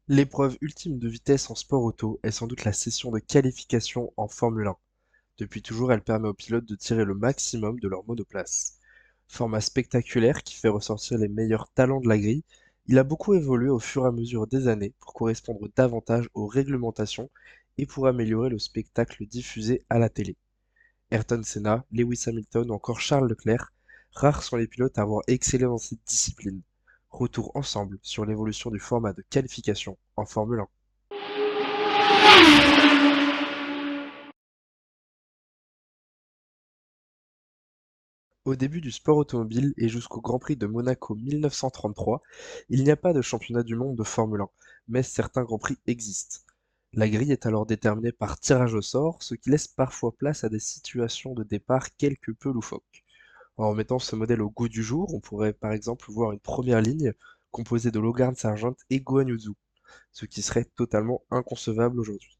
L'épreuve ultime de vitesse en sport auto est sans doute la session de qualification en Formule 1. Depuis toujours, elle permet aux pilotes de tirer le maximum de leur monoplace. Format spectaculaire qui fait ressortir les meilleurs talents de la grille, il a beaucoup évolué au fur et à mesure des années pour correspondre davantage aux réglementations et pour améliorer le spectacle diffusé à la télé. Ayrton Senna, Lewis Hamilton ou encore Charles Leclerc, rares sont les pilotes à avoir excellé dans cette discipline. Retour ensemble sur l'évolution du format de qualification en Formule 1. Au début du sport automobile et jusqu'au Grand Prix de Monaco 1933, il n'y a pas de championnat du monde de Formule 1, mais certains Grands Prix existent. La grille est alors déterminée par tirage au sort, ce qui laisse parfois place à des situations de départ quelque peu loufoques. En remettant ce modèle au goût du jour, on pourrait par exemple voir une première ligne composée de Logan Sargent et Guan Yu Zhou, ce qui serait totalement inconcevable aujourd'hui.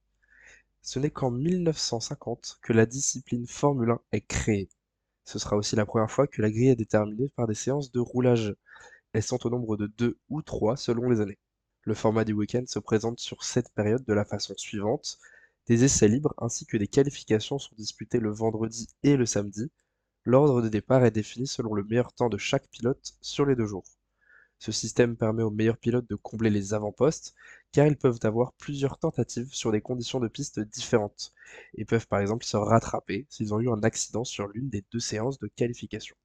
Ce n'est qu'en 1950 que la discipline Formule 1 est créée. Ce sera aussi la première fois que la grille est déterminée par des séances de roulage. Elles sont au nombre de 2 ou 3 selon les années. Le format du week-end se présente sur cette période de la façon suivante. Des essais libres ainsi que des qualifications sont disputés le vendredi et le samedi. L'ordre de départ est défini selon le meilleur temps de chaque pilote sur les 2 jours. Ce système permet aux meilleurs pilotes de combler les avant-postes, car ils peuvent avoir plusieurs tentatives sur des conditions de piste différentes, et peuvent par exemple se rattraper s'ils ont eu un accident sur l'une des 2 séances de qualification.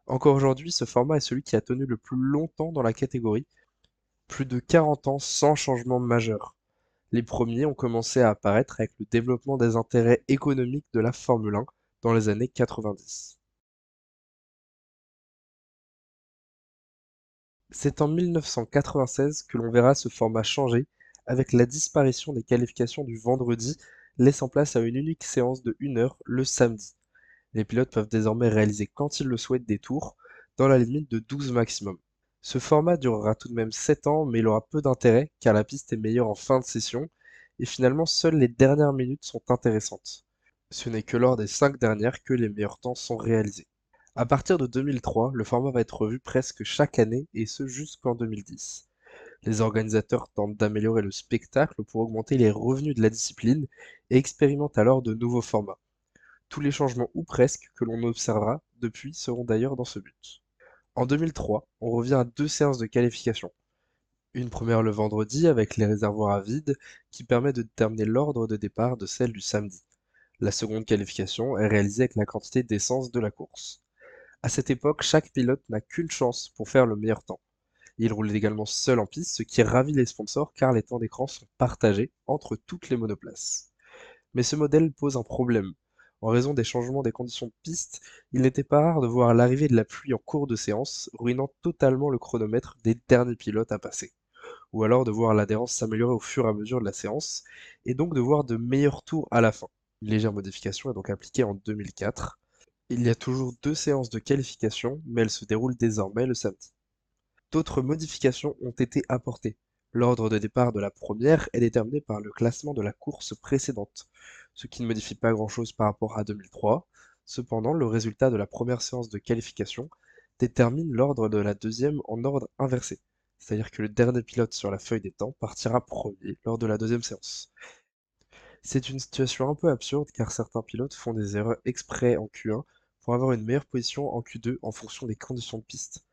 Encore aujourd'hui, ce format est celui qui a tenu le plus longtemps dans la catégorie, plus de 40 ans sans changement majeur. Les premiers ont commencé à apparaître avec le développement des intérêts économiques de la Formule 1 dans les années 90. C'est en 1996 que l'on verra ce format changer avec la disparition des qualifications du vendredi, laissant place à une unique séance de 1 heure le samedi. Les pilotes peuvent désormais réaliser quand ils le souhaitent des tours, dans la limite de 12 maximum. Ce format durera tout de même 7 ans, mais il aura peu d'intérêt car la piste est meilleure en fin de session et finalement seules les dernières minutes sont intéressantes. Ce n'est que lors des 5 dernières que les meilleurs temps sont réalisés. À partir de 2003, le format va être revu presque chaque année et ce jusqu'en 2010. Les organisateurs tentent d'améliorer le spectacle pour augmenter les revenus de la discipline et expérimentent alors de nouveaux formats. Tous les changements ou presque que l'on observera depuis seront d'ailleurs dans ce but. En 2003, on revient à 2 séances de qualification. Une première le vendredi avec les réservoirs à vide qui permet de déterminer l'ordre de départ de celle du samedi. La seconde qualification est réalisée avec la quantité d'essence de la course. À cette époque, chaque pilote n'a qu'une chance pour faire le meilleur temps. Il roule également seul en piste, ce qui ravit les sponsors car les temps d'écran sont partagés entre toutes les monoplaces. Mais ce modèle pose un problème. En raison des changements des conditions de piste, il n'était pas rare de voir l'arrivée de la pluie en cours de séance, ruinant totalement le chronomètre des derniers pilotes à passer. Ou alors de voir l'adhérence s'améliorer au fur et à mesure de la séance, et donc de voir de meilleurs tours à la fin. Une légère modification est donc appliquée en 2004. Il y a toujours 2 séances de qualification, mais elles se déroulent désormais le samedi. D'autres modifications ont été apportées. L'ordre de départ de la première est déterminé par le classement de la course précédente, ce qui ne modifie pas grand-chose par rapport à 2003. Cependant, le résultat de la première séance de qualification détermine l'ordre de la deuxième en ordre inversé, c'est-à-dire que le dernier pilote sur la feuille des temps partira premier lors de la deuxième séance. C'est une situation un peu absurde car certains pilotes font des erreurs exprès en Q1 pour avoir une meilleure position en Q2 en fonction des conditions de piste.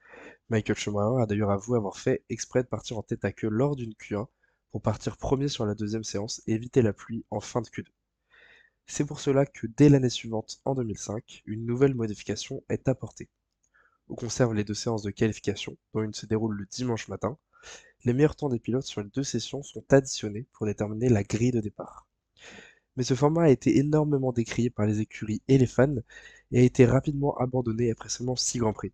Michael Schumacher a d'ailleurs avoué avoir fait exprès de partir en tête à queue lors d'une Q1 pour partir premier sur la deuxième séance et éviter la pluie en fin de Q2. C'est pour cela que dès l'année suivante, en 2005, une nouvelle modification est apportée. On conserve les 2 séances de qualification, dont une se déroule le dimanche matin. Les meilleurs temps des pilotes sur les 2 sessions sont additionnés pour déterminer la grille de départ. Mais ce format a été énormément décrié par les écuries et les fans et a été rapidement abandonné après seulement 6 Grands Prix,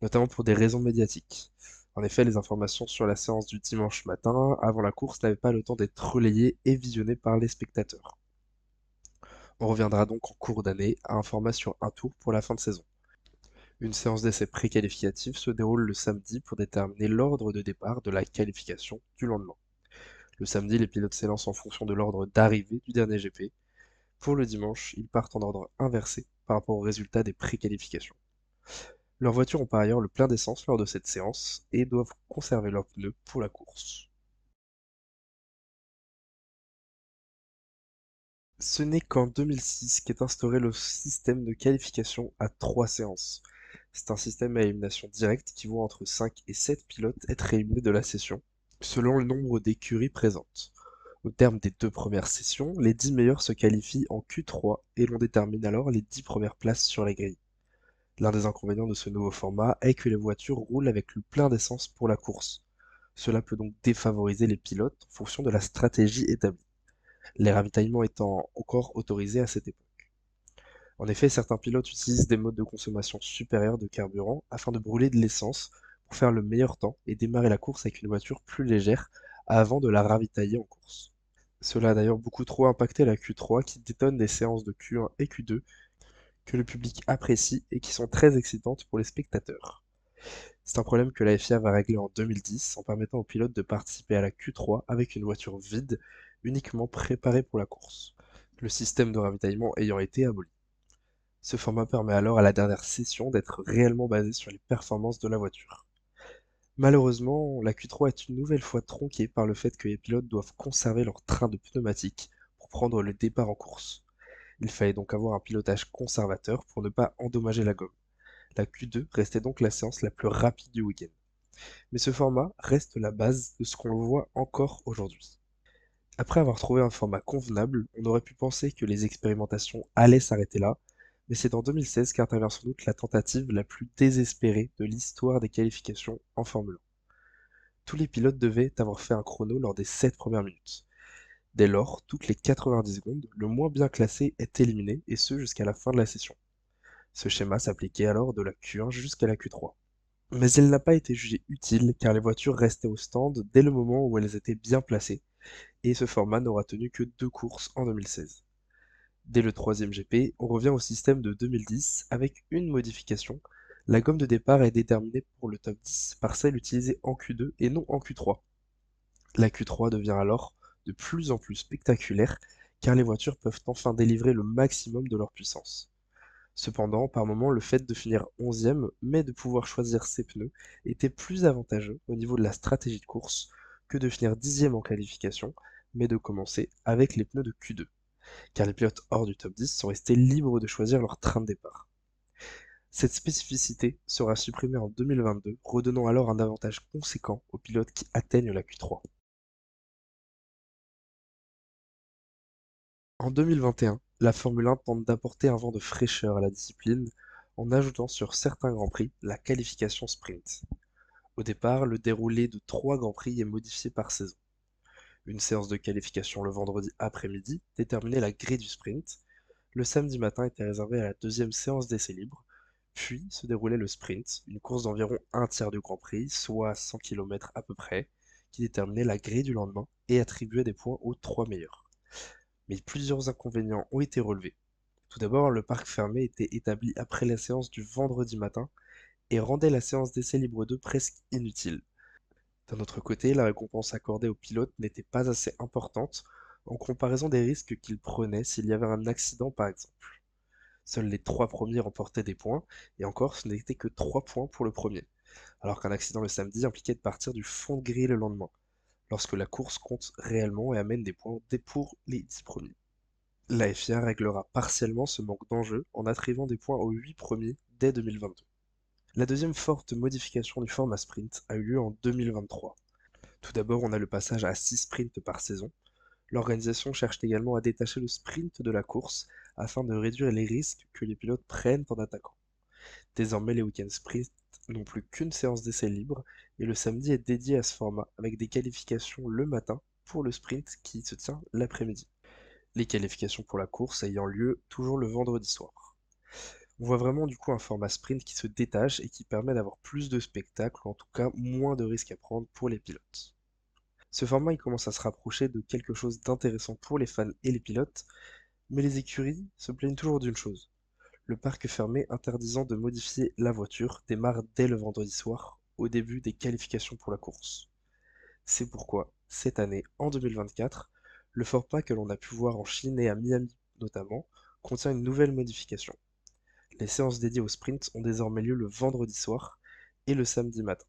notamment pour des raisons médiatiques. En effet, les informations sur la séance du dimanche matin avant la course n'avaient pas le temps d'être relayées et visionnées par les spectateurs. On reviendra donc en cours d'année à un format sur un tour pour la fin de saison. Une séance d'essai préqualificative se déroule le samedi pour déterminer l'ordre de départ de la qualification du lendemain. Le samedi, les pilotes s'élancent en fonction de l'ordre d'arrivée du dernier GP. Pour le dimanche, ils partent en ordre inversé par rapport au résultat des préqualifications. Leurs voitures ont par ailleurs le plein d'essence lors de cette séance et doivent conserver leurs pneus pour la course. Ce n'est qu'en 2006 qu'est instauré le système de qualification à 3 séances. C'est un système à élimination directe qui voit entre 5 et 7 pilotes être éliminés de la session, selon le nombre d'écuries présentes. Au terme des 2 premières sessions, les 10 meilleurs se qualifient en Q3 et l'on détermine alors les 10 premières places sur la grille. L'un des inconvénients de ce nouveau format est que les voitures roulent avec le plein d'essence pour la course. Cela peut donc défavoriser les pilotes en fonction de la stratégie établie, les ravitaillements étant encore autorisés à cette époque. En effet, certains pilotes utilisent des modes de consommation supérieure de carburant afin de brûler de l'essence pour faire le meilleur temps et démarrer la course avec une voiture plus légère avant de la ravitailler en course. Cela a d'ailleurs beaucoup trop impacté la Q3 qui détonne des séances de Q1 et Q2 que le public apprécie et qui sont très excitantes pour les spectateurs. C'est un problème que la FIA va régler en 2010 en permettant aux pilotes de participer à la Q3 avec une voiture vide, uniquement préparée pour la course, le système de ravitaillement ayant été aboli. Ce format permet alors à la dernière session d'être réellement basé sur les performances de la voiture. Malheureusement, la Q3 est une nouvelle fois tronquée par le fait que les pilotes doivent conserver leur train de pneumatiques pour prendre le départ en course. Il fallait donc avoir un pilotage conservateur pour ne pas endommager la gomme. La Q2 restait donc la séance la plus rapide du week-end. Mais ce format reste la base de ce qu'on voit encore aujourd'hui. Après avoir trouvé un format convenable, on aurait pu penser que les expérimentations allaient s'arrêter là, mais c'est en 2016 qu'intervient sans doute la tentative la plus désespérée de l'histoire des qualifications en Formule 1. Tous les pilotes devaient avoir fait un chrono lors des 7 premières minutes. Dès lors, toutes les 90 secondes, le moins bien classé est éliminé, et ce jusqu'à la fin de la session. Ce schéma s'appliquait alors de la Q1 jusqu'à la Q3. Mais il n'a pas été jugé utile car les voitures restaient au stand dès le moment où elles étaient bien placées, et ce format n'aura tenu que 2 courses en 2016. Dès le troisième GP, on revient au système de 2010 avec une modification. La gomme de départ est déterminée pour le top 10 par celle utilisée en Q2 et non en Q3. La Q3 devient alors de plus en plus spectaculaire car les voitures peuvent enfin délivrer le maximum de leur puissance. Cependant, par moment, le fait de finir 11e, mais de pouvoir choisir ses pneus, était plus avantageux au niveau de la stratégie de course que de finir 10e en qualification, mais de commencer avec les pneus de Q2, car les pilotes hors du top 10 sont restés libres de choisir leur train de départ. Cette spécificité sera supprimée en 2022, redonnant alors un avantage conséquent aux pilotes qui atteignent la Q3. En 2021, la Formule 1 tente d'apporter un vent de fraîcheur à la discipline en ajoutant sur certains grands prix la qualification sprint. Au départ, le déroulé de 3 grands prix est modifié par saison. Une séance de qualification le vendredi après-midi déterminait la grille du sprint. Le samedi matin était réservé à la deuxième séance d'essai libre, puis se déroulait le sprint, une course d'environ un tiers du Grand Prix, soit 100 km à peu près, qui déterminait la grille du lendemain et attribuait des points aux 3 meilleurs. Mais plusieurs inconvénients ont été relevés. Tout d'abord, le parc fermé était établi après la séance du vendredi matin et rendait la séance d'essai libre 2 presque inutile. D'un autre côté, la récompense accordée aux pilotes n'était pas assez importante en comparaison des risques qu'ils prenaient s'il y avait un accident par exemple. Seuls les 3 premiers remportaient des points, et encore ce n'était que 3 points pour le premier, alors qu'un accident le samedi impliquait de partir du fond de grille le lendemain, lorsque la course compte réellement et amène des points dès pour les 10 premiers. La FIA réglera partiellement ce manque d'enjeu en attribuant des points aux 8 premiers dès 2022. La deuxième forte modification du format sprint a eu lieu en 2023. Tout d'abord, on a le passage à 6 sprints par saison. L'organisation cherche également à détacher le sprint de la course afin de réduire les risques que les pilotes prennent en attaquant. Désormais, les week-ends sprint n'ont plus qu'une séance d'essai libre et le samedi est dédié à ce format avec des qualifications le matin pour le sprint qui se tient l'après-midi. Les qualifications pour la course ayant lieu toujours le vendredi soir. On voit vraiment du coup un format sprint qui se détache et qui permet d'avoir plus de spectacles, ou en tout cas moins de risques à prendre pour les pilotes. Ce format il commence à se rapprocher de quelque chose d'intéressant pour les fans et les pilotes, mais les écuries se plaignent toujours d'une chose. Le parc fermé interdisant de modifier la voiture démarre dès le vendredi soir, au début des qualifications pour la course. C'est pourquoi, cette année, en 2024, le format que l'on a pu voir en Chine et à Miami notamment, contient une nouvelle modification. Les séances dédiées au sprint ont désormais lieu le vendredi soir et le samedi matin.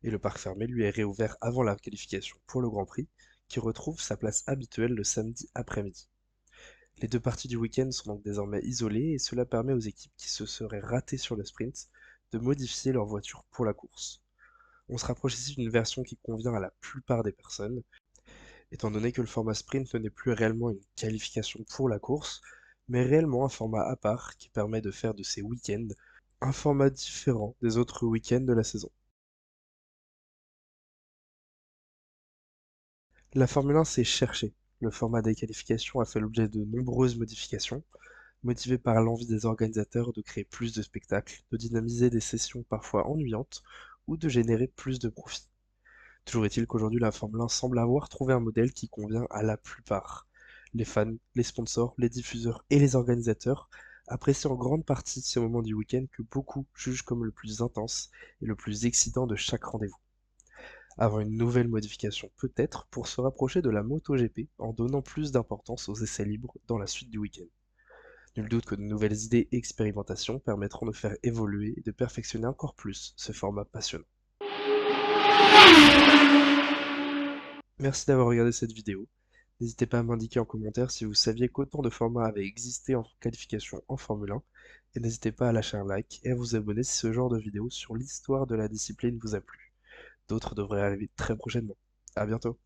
Et le parc fermé lui est réouvert avant la qualification pour le Grand Prix, qui retrouve sa place habituelle le samedi après-midi. Les deux parties du week-end sont donc désormais isolées et cela permet aux équipes qui se seraient ratées sur le sprint de modifier leur voiture pour la course. On se rapproche ici d'une version qui convient à la plupart des personnes, étant donné que le format sprint n'est plus réellement une qualification pour la course, mais réellement un format à part qui permet de faire de ces week-ends un format différent des autres week-ends de la saison. La Formule 1 s'est cherchée. Le format des qualifications a fait l'objet de nombreuses modifications, motivées par l'envie des organisateurs de créer plus de spectacles, de dynamiser des sessions parfois ennuyantes ou de générer plus de profits. Toujours est-il qu'aujourd'hui la Formule 1 semble avoir trouvé un modèle qui convient à la plupart. Les fans, les sponsors, les diffuseurs et les organisateurs apprécient en grande partie ce moment du week-end que beaucoup jugent comme le plus intense et le plus excitant de chaque rendez-vous. Avant une nouvelle modification peut-être pour se rapprocher de la MotoGP en donnant plus d'importance aux essais libres dans la suite du week-end. Nul doute que de nouvelles idées et expérimentations permettront de faire évoluer et de perfectionner encore plus ce format passionnant. Merci d'avoir regardé cette vidéo. N'hésitez pas à m'indiquer en commentaire si vous saviez qu'autant de formats avaient existé en qualification en Formule 1, et n'hésitez pas à lâcher un like et à vous abonner si ce genre de vidéo sur l'histoire de la discipline vous a plu. D'autres devraient arriver très prochainement. À bientôt.